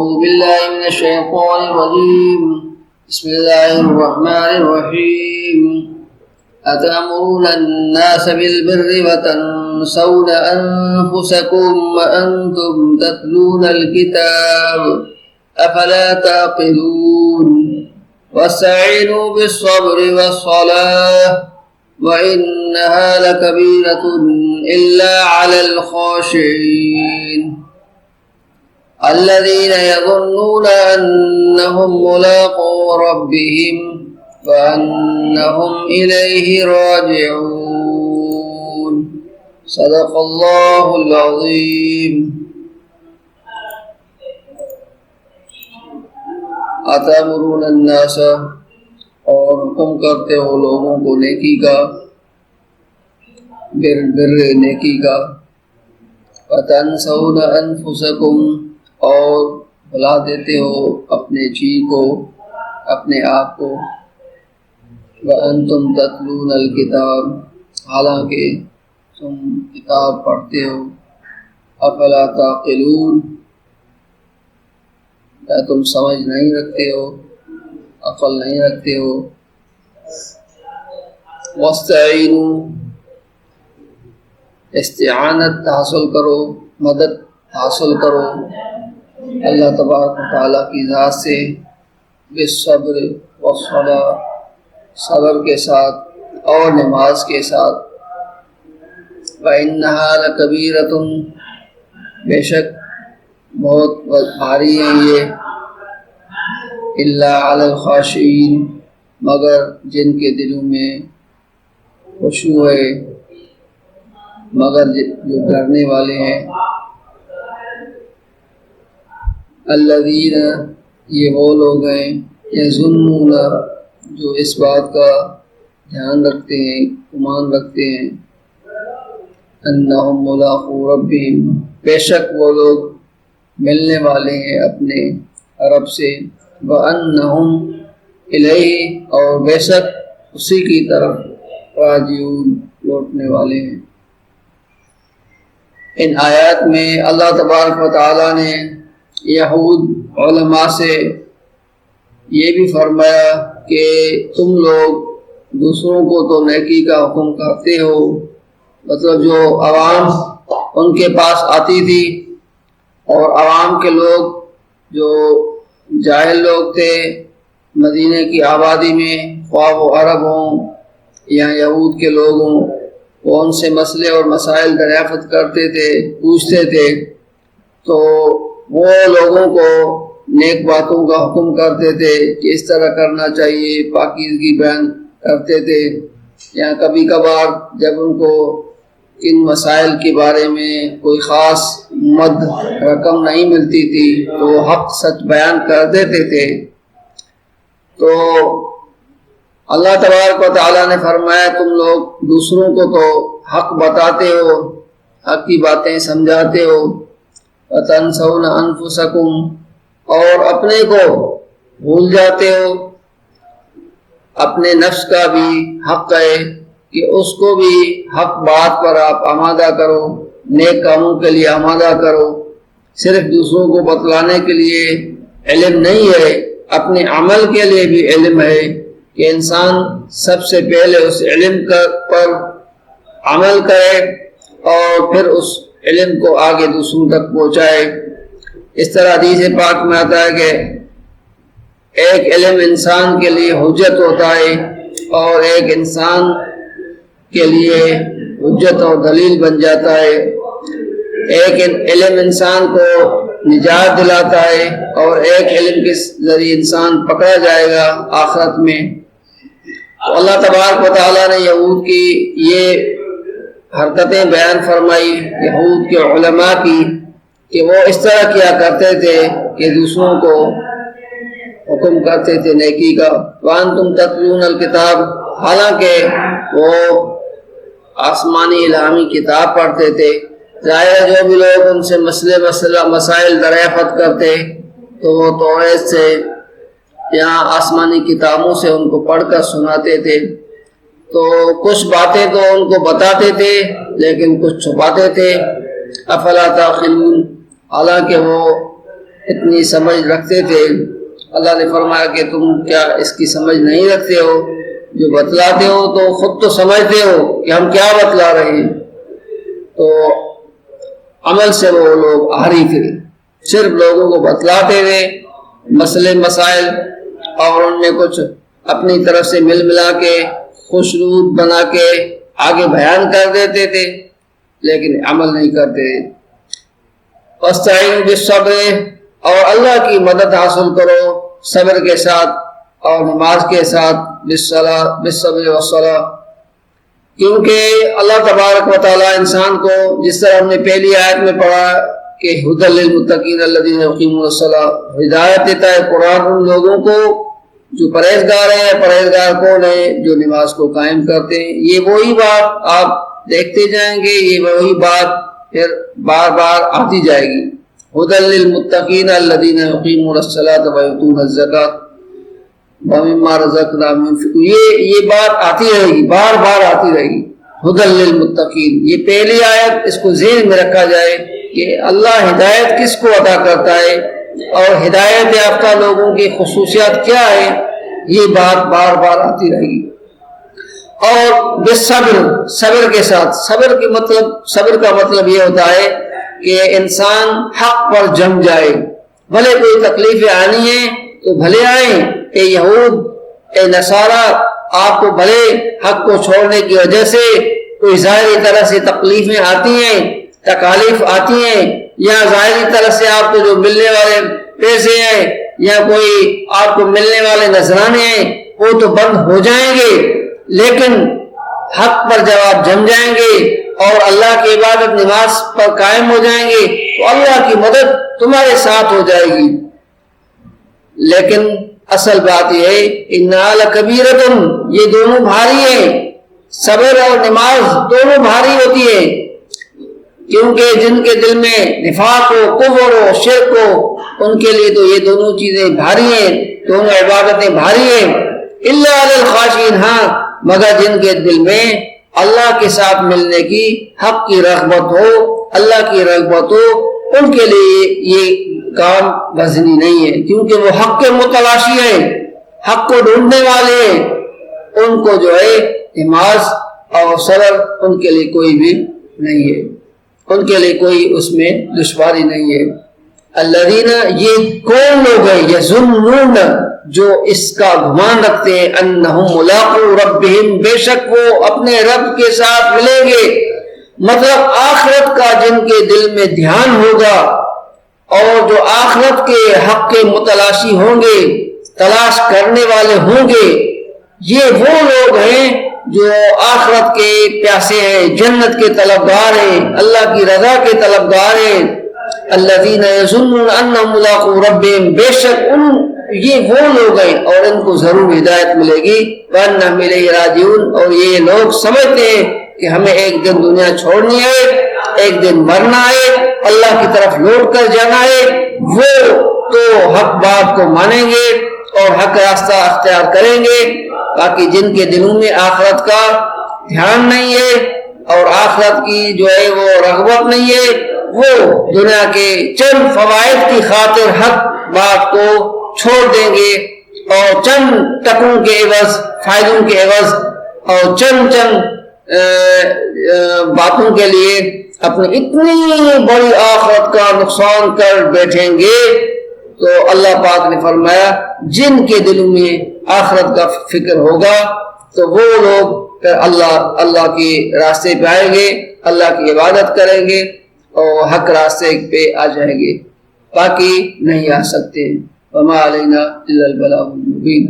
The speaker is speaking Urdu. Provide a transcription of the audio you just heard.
أعوذ بالله من الشيطان الرجيم. بسم الله الرحمن الرحيم. أتأمرون الناس بالبر وتنسون أنفسكم وأنتم تتلون الكتاب أفلا تعقلون. واستعينوا بالصبر والصلاة وإنها لكبيرة إلا على الخاشعين الذين يظنون أنهم ملاقو ربهم وأنهم إليه راجعون. صدق الله العظيم. أتأمرون الناس، اور حکم کرتے ہو لوگوں کو نیکی کا، بر نیکی کا، وَتَنْسَوْنَ أَنفُسَكُمْ، اور بھلا دیتے ہو اپنے جی کو، اپنے آپ کو، وَأَنْتُمْ تَتْلُونَ الْكِتَابَ، حالانکہ تم کتاب پڑھتے ہو، أَفَلَا تَعْقِلُونَ، کیا تم سمجھ نہیں رکھتے ہو، عقل نہیں رکھتے ہو. وَاسْتَعِينُوا، استعانت حاصل کرو، مدد حاصل کرو اللہ تبارک و تعالیٰ کی ذات سے، بالصبر والصلاۃ، صبر کے ساتھ اور نماز کے ساتھ. وَإِنَّهَا لَكَبِيرَةٌ، بے شک بہت بھاری ہے یہ، الا علی الخاشعین، مگر جن کے دلوں میں خشوع ہے، مگر جو ڈرنے والے ہیں. الذین، یہ وہ لوگ ہیں، یظنون، جو اس بات کا دھیان رکھتے ہیں، گمان رکھتے ہیں، انہم ملاقو ربہم، بے شک وہ لوگ ملنے والے ہیں اپنے رب سے، وَأَنَّهُمْ إِلَيْهِ، اور بے شک اسی کی طرف راجعون، لوٹنے والے ہیں. ان آیات میں اللہ تبارک و تعالیٰ نے یہود علماء سے یہ بھی فرمایا کہ تم لوگ دوسروں کو تو نیکی کا حکم کرتے ہو، مطلب جو عوام ان کے پاس آتی تھی اور عوام کے لوگ جو جاہل لوگ تھے مدینے کی آبادی میں، خواہ وہ عرب ہوں یا یہود کے لوگ ہوں، وہ ان سے مسئلے اور مسائل دریافت کرتے تھے، پوچھتے تھے، تو وہ لوگوں کو نیک باتوں کا حکم کرتے تھے کہ اس طرح کرنا چاہیے، پاکیزگی بیان کرتے تھے. یا کبھی کبھار جب ان کو ان مسائل کے بارے میں کوئی خاص مد رقم نہیں ملتی تھی تو حق سچ بیان کر دیتے تھے. تو اللہ تبارک و تعالیٰ نے فرمایا تم لوگ دوسروں کو تو حق بتاتے ہو، حق کی باتیں سمجھاتے ہو، وَتَنْسَوْنَ أَنفُسَكُمْ، اور اپنے کو بھول جاتے ہو. اپنے نفس کا بھی حق ہے کہ اس کو بھی حق بات پر آپ آمادہ کرو، نیک کاموں کے لیے آمادہ کرو. صرف دوسروں کو بتلانے کے لیے علم نہیں ہے، اپنے عمل کے لیے بھی علم ہے کہ انسان سب سے پہلے اس علم پر عمل کرے اور پھر اس علم کو آگے دوسروں تک پہنچائے. اس طرح حدیث پاک میں آتا ہے کہ ایک علم انسان کے لیے حجت ہوتا ہے اور ایک انسان کے لیے حجت اور دلیل بن جاتا ہے. ایک علم انسان کو نجات دلاتا ہے اور ایک علم کے ذریعے انسان پکڑا جائے گا آخرت میں. تو اللہ تبارک و تعالیٰ نے یہود کی یہ حرکتیں بیان فرمائی، یہود کے علماء کی، کہ وہ اس طرح کیا کرتے تھے کہ دوسروں کو حکم کرتے تھے نیکی کا. وَأَنْتُمْ تَتْلُونَ الْكِتَابَ، حالانکہ وہ آسمانی الہامی کتاب پڑھتے تھے. ظاہر جو بھی لوگ ان سے مسائل دریافت کرتے تو وہ توریت سے یا آسمانی کتابوں سے ان کو پڑھ کر سناتے تھے. تو کچھ باتیں تو ان کو بتاتے تھے لیکن کچھ چھپاتے تھے. افلا تعقلون، حالانکہ وہ اتنی سمجھ رکھتے تھے، اللہ نے فرمایا کہ تم کیا اس کی سمجھ نہیں رکھتے ہو؟ جو بتلاتے ہو تو خود تو سمجھتے ہو کہ ہم کیا بتلا رہے ہیں، تو عمل سے وہ لوگ آری پھرے، صرف لوگوں کو بتلاتے ہوئے مسئلے مسائل، اور ان میں کچھ اپنی طرف سے مل ملا کے خوشنود بنا کے آگے بیان کر دیتے تھے، لیکن عمل نہیں کرتے۔ وَاسْتَعِينُوا بِالصَّبْرِ، اور اللہ کی مدد حاصل کرو صبر کے ساتھ اور نماز کے ساتھ، بالصبر والصلاۃ، کیونکہ اللہ تبارک و تعالیٰ انسان کو، جس طرح ہم نے پہلی آیت میں پڑھا کہ ھدی للمتقین الذین یقیمون الصلاۃ، ہدایت دیتا ہے قرآن ان لوگوں کو جو پرہیزگار ہیں۔ پرہیزگار کون ہیں؟ جو نماز کو قائم کرتے ہیں۔ یہ وہی بات آپ دیکھتے جائیں گے، یہ وہی بات پھر بار بار آتی جائے گی، ھدی للمتقین الذین یقیمون الصلاۃ ویؤتون الزکاۃ ومما رزقناہم ينفقون، یہ بات آتی رہے گی، بار بار آتی رہے گی، ھدی للمتقین۔ یہ پہلی آیت، اس کو ذہن میں رکھا جائے کہ اللہ ہدایت کس کو عطا کرتا ہے اور ہدایت یافتہ لوگوں کی خصوصیات کیا ہے، یہ بات بار بار آتی رہے گی۔ اور بالصبر، صبر کے ساتھ، صبر کا مطلب یہ ہوتا ہے کہ انسان حق پر جم جائے، بھلے کوئی تکلیفیں آنی ہیں تو بھلے آئیں، اے یہود، اے نصارہ، آپ کو بھلے حق کو چھوڑنے کی وجہ سے کوئی ظاہری طرح سے تکلیفیں آتی ہیں، تکالیف آتی ہیں، یا ظاہری طرح سے آپ کو جو ملنے والے پیسے ہیں یا کوئی آپ کو ملنے والے نذرانے ہیں وہ تو بند ہو جائیں گے، لیکن حق پر جب آپ جم جائیں گے اور اللہ کی عبادت نماز پر قائم ہو جائیں گے تو اللہ کی مدد تمہارے ساتھ ہو جائے گی۔ لیکن اصل بات یہ ہے اِنَّهَا لَكَبِيرَةٌ، یہ دونوں بھاری ہیں، صبر اور نماز دونوں بھاری ہوتی ہے، کیونکہ جن کے دل میں نفاق ہو، کفر ہو، شرک ہو، ان کے لیے تو یہ دونوں چیزیں بھاری ہیں، دونوں عبادتیں بھاری ہیں۔ إِلَّا عَلَى الْخَاشِعِينَ، ہاں مگر جن کے دل میں اللہ کے ساتھ ملنے کی حق کی رغبت ہو، اللہ کی رغبت ہو، ان کے لیے یہ کام وزنی نہیں ہے، کیونکہ وہ حق کے متلاشی ہیں، حق کو ڈھونڈنے والے ہیں، ان کو جو ہے نماز اور صبر ان کے لیے کوئی بھی نہیں ہے، ان کے لیے کوئی اس میں دشواری نہیں ہے۔ الذین، یہ کون لوگ ہیں؟ یظنون، جو اس کا گمان رکھتے ہیں، انہم ملاقو ربہم، بے شک وہ اپنے رب کے ساتھ ملیں گے، مطلب آخرت کا جن کے دل میں دھیان ہوگا اور جو آخرت کے حق کے متلاشی ہوں گے، تلاش کرنے والے ہوں گے، یہ وہ لوگ ہیں جو آخرت کے پیاسے ہیں، جنت کے طلبگار ہیں، اللہ کی رضا کے طلبگار ہیں۔ الذین یظنون انہم ملاقو ربہم، بے شک یہ وہ لوگ ہیں اور ان کو ضرور ہدایت ملے گی، وانہم الیہ راجعون، اور یہ لوگ سمجھتے ہیں کہ ہمیں ایک دن دنیا چھوڑنی ہے، ایک دن مرنا ہے، اللہ کی طرف لوٹ کر جانا ہے، وہ تو حق بات کو مانیں گے اور حق راستہ اختیار کریں گے۔ باقی جن کے دلوں میں آخرت کا دھیان نہیں ہے اور آخرت کی جو ہے وہ رغبت نہیں ہے، وہ دنیا کے چند فوائد کی خاطر حق بات کو چھوڑ دیں گے اور چند ٹکوں کے عوض، فائدوں کے عوض اور چند باتوں کے لیے اپنی اتنی بڑی آخرت کا نقصان کر بیٹھیں گے۔ تو اللہ پاک نے فرمایا جن کے دلوں میں آخرت کا فکر ہوگا تو وہ لوگ پھر اللہ کے راستے پہ آئیں گے، اللہ کی عبادت کریں گے اور حق راستے پہ آ جائیں گے، باقی نہیں آ سکتے۔ وما علینا الا البلاغ المبین۔